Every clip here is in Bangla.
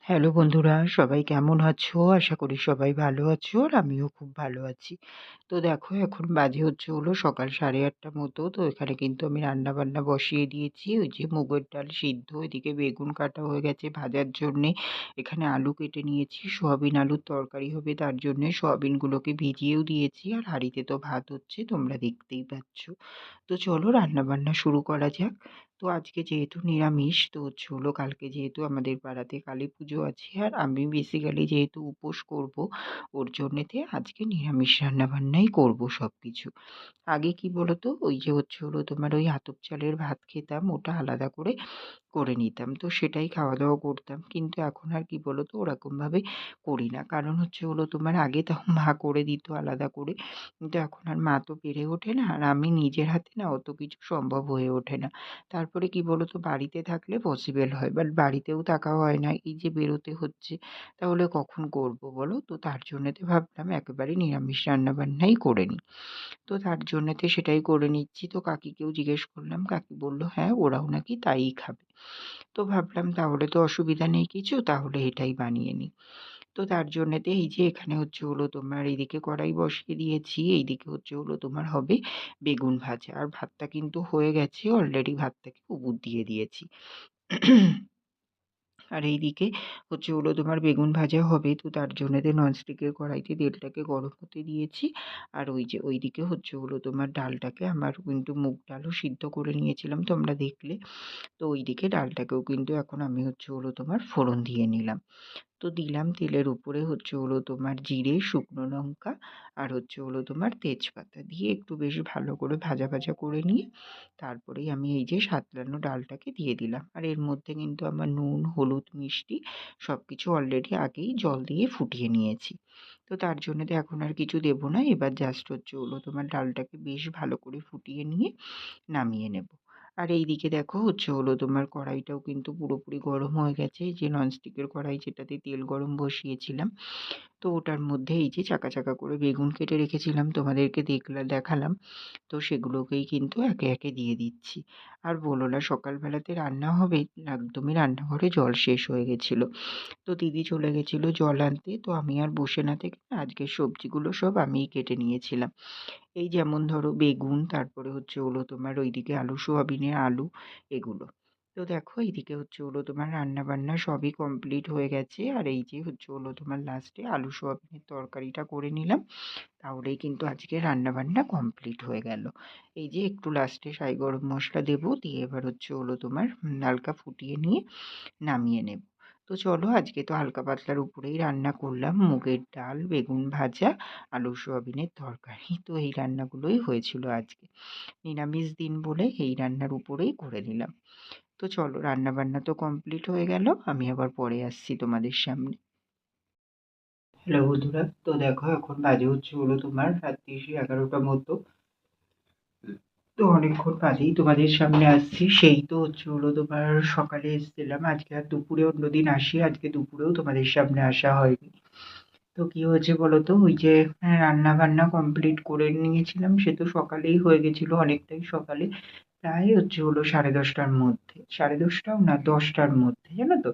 হ্যালো বন্ধুরা, সবাই কেমন আছো? আশা করি সবাই ভালো আছো আর আমিও খুব ভালো আছি। তো দেখো এখন বাজে হচ্ছে হলো সকাল 8:30 মতো। তো এখানে কিন্তু আমি রান্নাবান্না বসিয়ে দিয়েছি। ওই যে মুগের ডাল সিদ্ধ, এদিকে বেগুন কাটা হয়ে গেছে ভাজার জন্যে। এখানে আলু কেটে নিয়েছি, সয়াবিন আলুর তরকারি হবে তার জন্যে সয়াবিনগুলোকে ভিজিয়েও দিয়েছি। আর হাঁড়িতে তো ভাত হচ্ছে তোমরা দেখতেই পাচ্ছ। তো চলো রান্নাবান্না শুরু করা যাক। তো আজকে যেহেতু নিরামিষ তো হচ্ছে হলো কালকে যেহেতু আমাদের পাড়াতে কালী পুজো আছে আর আমি বেসিক্যালি যেহেতু উপোস করব ওর জন্যেতে আজকে নিরামিষ রান্নাবান্নাই করব সব কিছু। আগে কি বলতো ওই যে হচ্ছে হলো তোমার ওই আতপ চালের ভাত খেতাম, ওটা আলাদা করে করে নিতাম। তো সেটাই খাওয়া-দাওয়া করতাম। কিন্তু এখন আর কি বলতো ওরকমভাবে করি না। কারণ হচ্ছে হলো তোমার আগে তাও মা করে দিত আলাদা করে। কিন্তু এখন আর মা তো পেরে ওঠে না। আর আমি নিজের হাতে না অত কিছু সম্ভব হয়ে ওঠে না। তারপরে কি বলতো বাড়িতে থাকলে পসিবল হয়। বাট বাড়িতেও থাকা হয় না। এই যে বেরোতে হচ্ছে তাহলে কখন করব বলো? তো তার জন্যেতে ভাবলাম একেবারে নিরামিষ রান্নাবান্নাই করে নিই। তো তার জন্যেতে সেটাই করে নিচ্ছি। তো কাকিকেও জিজ্ঞেস করলাম। কাকি বলল, "হ্যাঁ, ওরাও নাকি তাই খাবে।" তো ভাবলাম তাহলে তো অসুবিধা নেই কিছু, তাহলে এটাই বানিয়ে নিই। তো তার জন্যেতে এই যে এখানে হচ্ছে হলো তোমার এইদিকে কড়াই বসিয়ে দিয়েছি, এইদিকে হচ্ছে হলো তোমার হবে বেগুন ভাজা। আর ভাতটা কিন্তু হয়ে গেছে অলরেডি, ভাতটাকে উবুর দিয়ে দিয়েছি। আর এইদিকে হচ্ছে হলো তোমার বেগুন ভাজা হবে, তো তার জন্যেতে ননস্টিকের কড়াইতে তেলটাকে গরম হতে দিয়েছি। আর ওই যে ওইদিকে হচ্ছে হলো তোমার ডালটাকে আমার কিন্তু মুগ ডালও সিদ্ধ করে নিয়েছিলাম তোমরা দেখলে। তো ওইদিকে ডালটাকেও কিন্তু এখন আমি হচ্ছে হলো তোমার ফোড়ন দিয়ে নিলাম। তো দিলাম তেলের উপরে হচ্ছে হলো তোমার জিরে, শুকনো লঙ্কা আর হচ্ছে হলো তোমার তেজপাতা দিয়ে একটু বেশ ভালো করে ভাজা ভাজা করে নিয়ে তারপরেই আমি এই যে সাতলানো ডালটাকে দিয়ে দিলাম। আর এর মধ্যে কিন্তু আমার নুন, হলুদ, মিষ্টি সব কিছু অলরেডি আগেই জল দিয়ে ফুটিয়ে নিয়েছি। তো তার জন্য তো এখন আর কিছু দেবো না। এবার জাস্ট হচ্ছে হলো তোমার ডালটাকে বেশ ভালো করে ফুটিয়ে নিয়ে নামিয়ে নেব। আর এইদিকে দেখো হচ্ছে হলো তোমার কড়াইটাও কিন্তু পুরোপুরি গরম হয়ে গেছে। এই যে ননস্টিকের কড়াই যেটাতে তেল গরম বসিয়েছিলাম, তো ওটার মধ্যে এই যে চাকা চাকা করে বেগুন কেটে রেখেছিলাম তোমাদেরকে দেখালাম। তো সেগুলোকেই কিন্তু একে একে দিয়ে দিচ্ছি। আর বলো না সকালবেলাতে রান্না হবে, একদমই রান্নাঘরে জল শেষ হয়ে গেছিল। তো দিদি চলে গেছিল জল আনতে, তো আমি আর বসে না থেকে না আজকের সবজিগুলো সব আমিই কেটে নিয়েছিলাম। এই যেমন ধরো বেগুন, তারপরে হচ্ছে হলো তোমার ওইদিকে আলু, সোয়াবিনের আলু এগুলো। তো দেখো এইদিকে হচ্ছে হলো তোমার রান্নাবান্না সবই কমপ্লিট হয়ে গেছে। আর এই যে হচ্ছে হলো তোমার লাস্টে আলু সোয়াবিনের তরকারিটা করে নিলাম। তাহলেই কিন্তু আজকে রান্নাবান্না কমপ্লিট হয়ে গেল। এই যে একটু লাস্টে সাই গরম মসলা দেবো, দিয়ে এবার হচ্ছে হলো তোমার হালকা ফুটিয়ে নিয়ে নামিয়ে নেব। তো চলো আজকে তো হালকা পাতলার উপরেই রান্না করলাম, মুগের ডাল, বেগুন ভাজা, আলু সোয়াবিনের তরকারি। তো এই রান্নাগুলোই হয়েছিল আজকে। নিরামিষ দিন বলে এই রান্নার উপরেই করে নিলাম। তো চলো রান্না বান্না তো কমপ্লিট হয়ে গেল, আমি আবার পরে আসছি তোমাদের সামনে। হ্যালো বন্ধুরা, তো দেখো এখন বাজে হচ্ছে হলো তোমার রাত্রি 11টা মতো। তো অনেকক্ষণ বাদেই তোমাদের সামনে আসছি। সেই তো হচ্ছে হলো তোমার সকালে এসেছিলাম, আজকে আর দুপুরে অন্যদিন আসি, আজকে দুপুরেও তোমাদের সামনে আসা হয়নি। তো কি হয়েছে বলতো ওই যে রান্না বান্না কমপ্লিট করে নিয়েছিলাম, সে তো সকালেই হয়ে গেছিল, অনেকটাই সকালে। প্রায় হচ্ছে হলো 10:30টার মধ্যে, 10:30টাও না 10টার মধ্যে, জানো তো।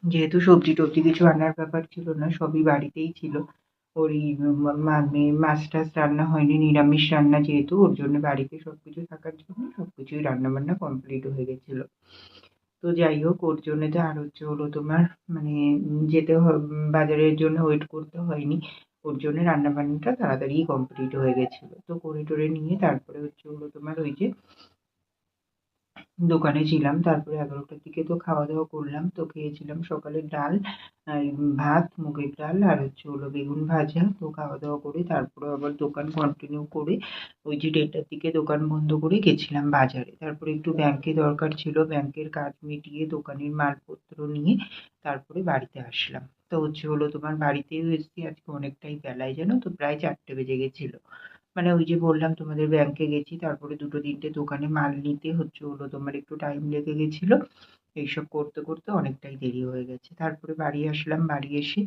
যেহেতু সবজি টবজি কিছু আনার ব্যাপার ছিল না, সবই বাড়িতেই ছিল। ওই মানে মাছ টাছ রান্না হয়নি, নিরামিষ রান্না যেহেতু ওর জন্য বাড়িতে সবকিছু থাকার জন্য সবকিছুই রান্না বান্না কমপ্লিট হয়ে গেছিল। তো যাই হোক ওর জন্যে তো আর হচ্ছে হলো তোমার মানে বাজারের জন্য ওয়েট করতে হয়নি। ওর জন্য রান্না বান্নাটা তাড়াতাড়ি কমপ্লিট হয়ে গেছিল। তো করে টরে নিয়ে তারপরে হচ্ছে হলো তোমার ওই যে দোকানে ছিলাম। তারপরে 11টার দিকে তো খাওয়া দাওয়া করলাম। তো খেয়েছিলাম সকালে ডাল, ভাত, মুগের ডাল আর হচ্ছে হলো বেগুন ভাজা। তো খাওয়া দাওয়া করে তারপরে আবার দোকান কন্টিনিউ করে ওই যে 1:30টার দিকে দোকান বন্ধ করে গেছিলাম বাজারে। তারপরে একটু ব্যাংকে দরকার ছিল, ব্যাংকের কাজ মিটিয়ে দোকানের মালপত্র নিয়ে তারপরে বাড়িতে আসলাম। তো হচ্ছে হলো তোমার বাড়িতেও এসেছি আজকে অনেকটাই বেলায়, জানো তো প্রায় 4টে বেজে গেছিল। মানে ওই যে বললাম তোমাদের ব্যাংকে গেছি, তারপরে 2-3টে দোকানে মাল নিতে হচ্ছে হলো তোমার একটু টাইম লেগে গেছিল। এইসব করতে করতে অনেকটাই দেরি হয়ে গেছে। তারপরে বাড়ি আসলাম, বাড়ি এসে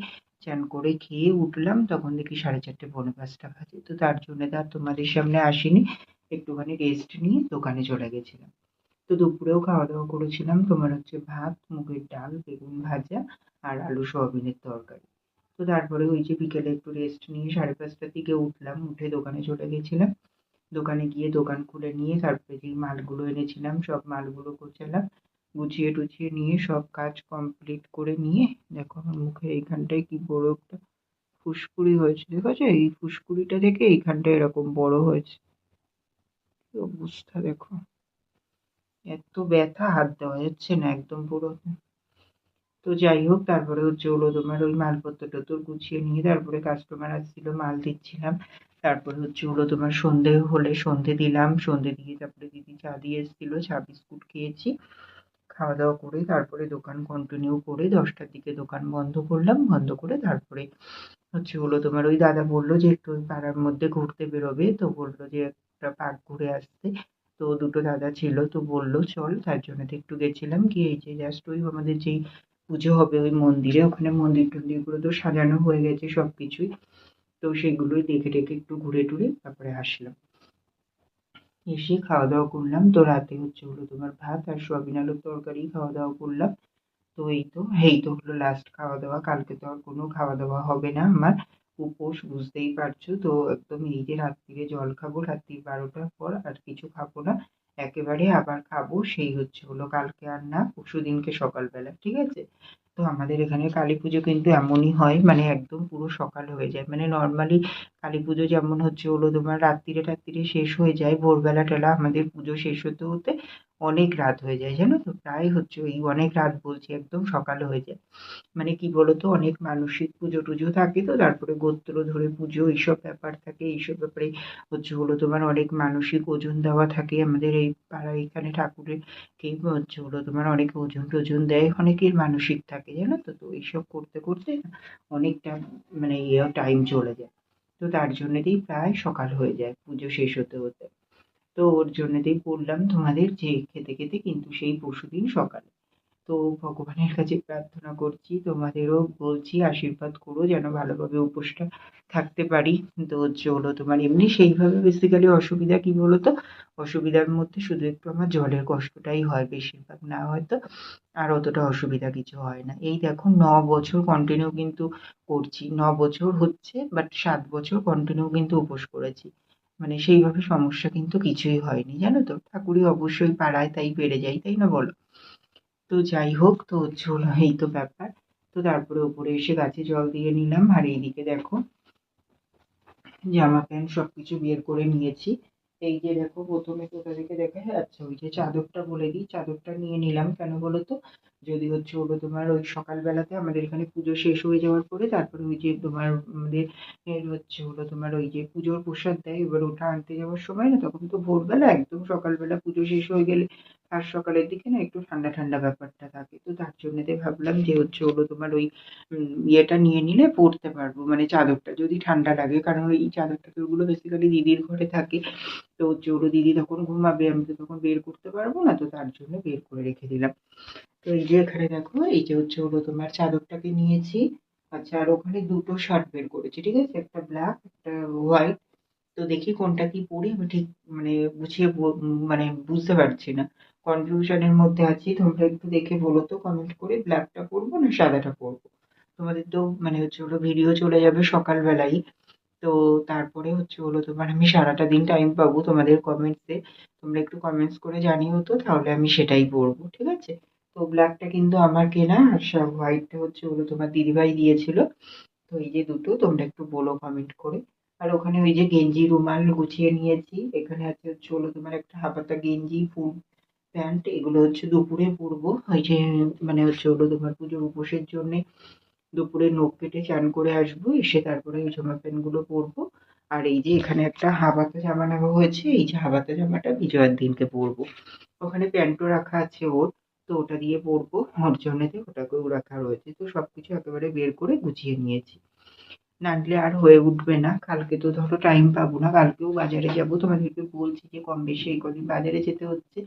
চান করে খেয়ে উঠলাম, তখন দেখি 4:30 পৌনে 5টা বাজে। তো তার জন্য তো আর তোমাদের সামনে আসিনি, একটুখানি রেস্ট নিয়ে দোকানে চলে গেছিলাম। তো দুপুরেও খাওয়া দাওয়া করেছিলাম তোমার হচ্ছে ভাত, মুগের ডাল, বেগুন ভাজা আর আলু সয়াবিনের তরকারি। তো তারপরে ওই যে বিকেলে একটু রেস্ট নিয়ে 5:30টার দিকে উঠলাম, উঠে দোকানে চলে গেছিলাম। দোকানে গিয়ে দোকান খুলে নিয়ে তারপরে যেই মালগুলো এনেছিলাম সব মালগুলো গোছালাম, গুছিয়ে টুছিয়ে নিয়ে সব কাজ কমপ্লিট করে নিয়ে দেখো আমার মুখে এইখানটায় কি বড় একটা ফুসকুড়ি হয়েছে, দেখেছো? এই ফুসকুড়িটা থেকে এইখানটা এরকম বড় হয়েছে। কি অবস্থা দেখো, এত ব্যথা, হাত দেওয়া যাচ্ছে না একদম পুরো। তো যাই হোক, তারপরে হচ্ছে হলো তোমার ওই মালপত্র টত্তর গুছিয়ে নিয়ে তারপরে কাস্টমার আসছিল, মাল দিচ্ছিলাম। তারপরে হচ্ছে হলো তোমার সন্ধে হলে সন্ধে দিলাম, সন্ধে দিয়ে তারপরে দিদি চা দিয়ে এসেছিল, চা বিস্কুট খেয়েছি। খাওয়া দাওয়া করে তারপরে দোকান কন্টিনিউ করে 10টার দিকে দোকান বন্ধ করলাম, বন্ধ করে তারপরে হচ্ছে হলো তোমার ওই দাদা বললো যে একটু ওই পাড়ার মধ্যে ঘুরতে বেরোবে, তো বললো যে একটা পার্ক ঘুরে আসতে। তো দুটো দাদা ছিল, তো বললো চল, তার জন্য তো একটু গেছিলাম, গিয়ে এই যে জাস্ট ওই আমাদের যেই পুজো হবে ওই মন্দিরে, ওখানে মন্দির টন্দির গুলো তো সাজানো হয়ে গেছে সবকিছুই। তো সেগুলোই দেখে টেখে একটু ঘুরে টুরে তারপরে আসলাম। এসে খাওয়া দাওয়া করলাম, তো রাতে হচ্ছে হলো তোমার ভাত আর সয়াবিন আলুর তরকারি খাওয়া দাওয়া করলাম। তো এই তো হলো লাস্ট খাওয়া দাওয়া, কালকে তো আর কোনো খাওয়া দাওয়া হবে না আমার, উপোস বুঝতেই পারছো তো। একদম এই যে রাত্রিরে জল খাবো, রাত্রি 12টার পর আর কিছু খাবো না, একেবারে আবার খাবো সেই হচ্ছে হলো কালকে আর না, পরশুদিনকে সকালবেলা, ঠিক আছে? তো আমাদের এখানে কালী পুজো কিন্তু এমনই হয়, মানে একদম পুরো সকাল হয়ে যায়, মানে নর্মালি কালী পুজো যেমন হচ্ছে হলো তোমার রাত্রিরে টাত্রিরে শেষ হয়ে যায়, ভোরবেলা টেলা আমাদের পুজো শেষ হতে হতে অনেক রাত হয়ে যায়, জানো তো? প্রায় হচ্ছে ওই অনেক রাত বলছি, একদম সকাল হয়ে যায়। মানে কি বলতো, অনেক মানসিক পুজো টুজো থাকে, তো তারপরে গোত্র ধরে পুজো এইসব ব্যাপার থাকে, এইসব ব্যাপারে হচ্ছে হলো তোমার অনেক মানসিক ওজন দেওয়া থাকে আমাদের এই পাড়ায়, এখানে ঠাকুরের কে হচ্ছে হলো তোমার অনেকে ওজন টোজন দেয়, অনেকের মানসিক থাকে, জানো তো? তো এইসব করতে করতে না অনেকটা মানে টাইম চলে যায়। তো তার জন্যেতেই প্রায় সকাল হয়ে যায় পুজো শেষ হতে হতে। তো ওর জন্যেতেই বললাম তোমাদের যে খেতে খেতে কিন্তু সেই পরশুদিন সকালে। তো ভগবানের কাছে প্রার্থনা করছি, তোমাদেরও বলছি আশীর্বাদ করো যেন ভালোভাবে উপোসটা থাকতে পারি। তো হচ্ছে হলো তোমার এমনি সেইভাবে বেসিক্যালি অসুবিধা কি বলতো, অসুবিধার মধ্যে শুধু একটু আমার জলের কষ্টটাই হয় বেশিরভাগ, না হয়তো আর অতটা অসুবিধা কিছু হয় না। এই দেখো 9 বছর কন্টিনিউ কিন্তু করছি, 9 বছর হচ্ছে, বাট 7 বছর কন্টিনিউ কিন্তু উপোস করেছি, মানে সেইভাবে সমস্যা কিন্তু কিছুই হয়নি, জানো তো? ঠাকুরই অবশ্যই পাড়ায়, তাই বেড়ে যায়, তাই না বলো? তো যাই হোক, তো হচ্ছে হলো এই তো ব্যাপার। তো তারপরে উপরে এসে গাছে জল দিয়ে নিলাম, আর এইদিকে দেখো জামা প্যান্ট সবকিছু বের করে নিয়েছি। এই যে দেখো প্রথমে কোথা থেকে দেখা যাচ্ছে, ওই যে চাদরটা বলে দিই, চাদরটা নিয়ে নিলাম কেন বলো তো, যদি হচ্ছে হলো তোমার ওই সকালবেলাতে আমাদের এখানে পুজো শেষ হয়ে যাওয়ার পরে তারপরে ওই যে তোমার আমাদের হচ্ছে হলো তোমার ওই যে পুজোর প্রসাদ দেয়, এবার ওটা আনতে যাওয়ার সময় না, তখন তো ভোরবেলা একদম সকালবেলা পুজো শেষ হয়ে গেলে আর সকালের দিকে না একটু ঠান্ডা ঠান্ডা ব্যাপারটা থাকে, তো তার জন্যতে ভাবলাম যে হচ্ছে হলো তোমার ওই ইয়েটা নিয়ে নিলে পড়তে পারবো, মানে চাদরটা যদি ঠান্ডা লাগে, কারণ ওই চাদর টাদরগুলো বেসিক্যালি দিদির ঘরে থাকে। তো হচ্ছে হলো দিদি তখন ঘুমাবে, আমি তো তখন বের করতে পারবো না, তো তার জন্য বের করে রেখে দিলাম। তো এই যে এখানে দেখো, এই যে হচ্ছে হলো তোমার চাদরটাকে নিয়েছি। আচ্ছা, আর ওখানে দুটো শার্ট বের করেছি, ঠিক আছে? একটা ব্ল্যাক, একটা হোয়াইট। তো দেখি কোনটা কি পরি, আমি ঠিক মানে গুছিয়ে মানে বুঝতে পারছি না, কনফিউশনের মধ্যে আছি। তোমরা একটু দেখে বলো তো কমেন্ট করে, ব্ল্যাকটা পরবো না সাদাটা পরবো? তোমাদের তো মানে হচ্ছে হলো ভিডিও চলে যাবে সকালবেলাই, তো তারপরে হচ্ছে হলো তোমার আমি সারাটা দিন টাইম পাবো তোমাদের কমেন্টসে, তোমরা একটু কমেন্টস করে জানিও তো, তাহলে আমি সেটাই পরবো, ঠিক আছে? তো ব্ল্যাকটা কিন্তু আমার কেনা, আর হোয়াইটটা হচ্ছে হলো তোমার দিদিভাই দিয়েছিল। তো এই যে দুটো, তোমরা একটু বলো কমেন্ট করে। আর ওখানে ওই যে গেঞ্জি রুমাল গুছিয়ে নিয়েছি, এখানে আছে হচ্ছে হলো তোমার একটা হাফাতা গেঞ্জি, ফুল প্যান্ট, এগুলো হচ্ছে দুপুরে পরবো, ওই যে মানে হচ্ছে হলো তোমার পুজোর উপোসের জন্য দুপুরে নখ কেটে চান করে আসবো, এসে তারপরে এই জামা প্যান্ট গুলো পরবো। আর এই যে এখানে একটা হাবাতা জামা নেওয়া হয়েছে, এই যে হাবাতা জামাটা বিজয়ার দিনকে পরবো, ওখানে প্যান্টও রাখা আছে ওর, তো ওটা দিয়ে পরবো, ওর জন্যতে ওটাকেও রাখা রয়েছে। তো সবকিছু একেবারে বের করে গুছিয়ে নিয়েছি, না নিলে আর হয়ে উঠবে না, কালকে তো ধরো টাইম পাবো না, কালকেও বাজারে যাব, তোমাদেরকে বলছি যে কম বেশি এই কদিন বাজারে যেতে হচ্ছে।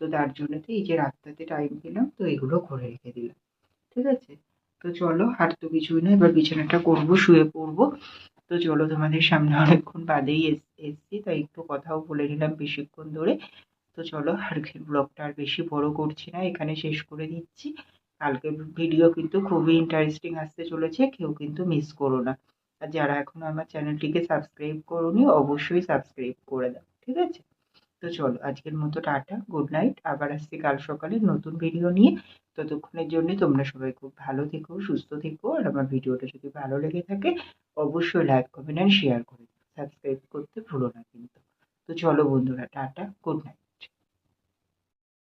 তো তার জন্যতে এই যে রাতটাতে টাইম পেলাম, তো এগুলো করে রেখে দিলাম, ঠিক আছে? তো চলো, আর তো কিছুই না, এবার বিছানাটা করবো, শুয়ে পড়বো। তো চলো, তোমাদের সামনে অনেকক্ষণ বাদেই এসছি, তাই একটু কথাও বলে নিলাম বেশিক্ষণ ধরে। তো চলো আজকের ব্লগটা আর বেশি বড় করছি না, এখানে শেষ করে দিচ্ছি। কালকের ভিডিও কিন্তু খুবই ইন্টারেস্টিং আসতে চলেছে, কেউ কিন্তু মিস করো না। আর যারা এখনো আমার চ্যানেলটিকে সাবস্ক্রাইব করোনি অবশ্যই সাবস্ক্রাইব করে দাও, ঠিক আছে? তো চলো আজকের মতো টাটা, গুড নাইট। আবার আসছি কাল সকালে নতুন ভিডিও নিয়ে। ততক্ষণের জন্য তোমরা সবাই খুব ভালো থেকো, সুস্থ থেকো। আর আমার ভিডিওটা যদি ভালো লেগে থাকে অবশ্যই লাইক, কমেন্ট অ্যান্ড শেয়ার করে দিও। সাবস্ক্রাইব করতে ভুলো না কিন্তু। তো চলো বন্ধুরা, টাটা, গুড নাইট।